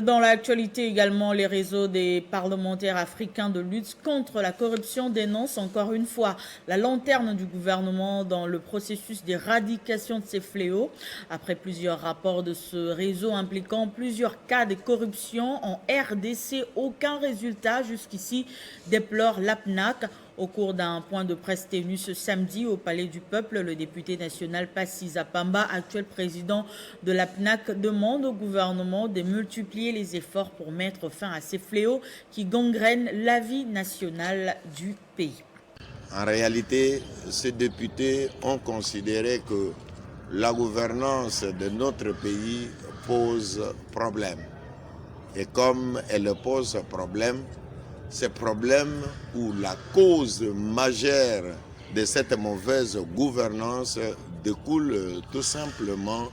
Dans l'actualité également, les réseaux des parlementaires africains de lutte contre la corruption dénoncent encore une fois la lanterne du gouvernement dans le processus d'éradication de ces fléaux. Après plusieurs rapports de ce réseau impliquant plusieurs cas de corruption en RDC, aucun résultat jusqu'ici, déplore l'APNAC. Au cours d'un point de presse tenu ce samedi au Palais du Peuple, le député national Passy Zapamba, actuel président de l'APNAC, demande au gouvernement de multiplier les efforts pour mettre fin à ces fléaux qui gangrènent la vie nationale du pays. En réalité, ces députés ont considéré que la gouvernance de notre pays pose problème. Et comme elle pose problème, ces problèmes ou la cause majeure de cette mauvaise gouvernance découle tout simplement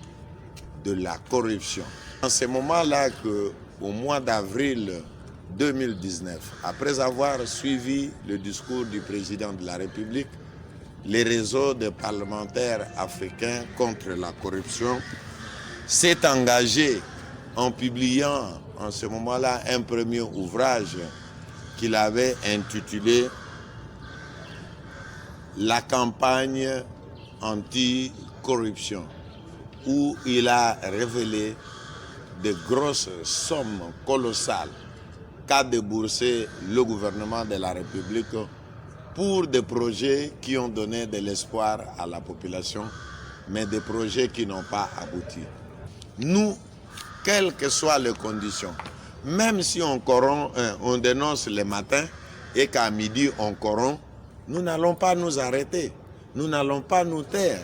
de la corruption. En ce moment-là, au mois d'avril 2019, après avoir suivi le discours du président de la République, les réseaux de parlementaires africains contre la corruption s'est engagé en publiant en ce moment-là un premier ouvrage qu'il avait intitulé « La campagne anti-corruption » où il a révélé de grosses sommes colossales qu'a déboursé le gouvernement de la République pour des projets qui ont donné de l'espoir à la population, mais des projets qui n'ont pas abouti. Nous, quelles que soient les conditions, même si on dénonce le matin et qu'à midi on corrompt, nous n'allons pas nous arrêter, nous n'allons pas nous taire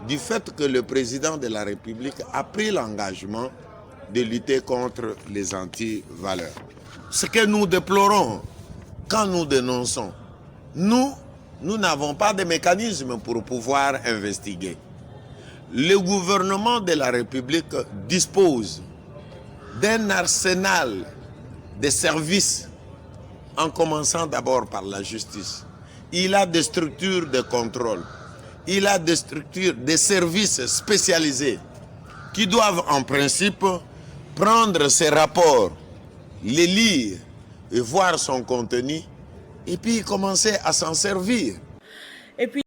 du fait que le président de la République a pris l'engagement de lutter contre les anti-valeurs. Ce que nous déplorons quand nous dénonçons, nous n'avons pas de mécanisme pour pouvoir investiguer. Le gouvernement de la République dispose d'un arsenal de services, en commençant d'abord par la justice. Il a des structures de contrôle, il a des structures, des services spécialisés qui doivent en principe prendre ces rapports, les lire et voir son contenu et puis commencer à s'en servir. Et puis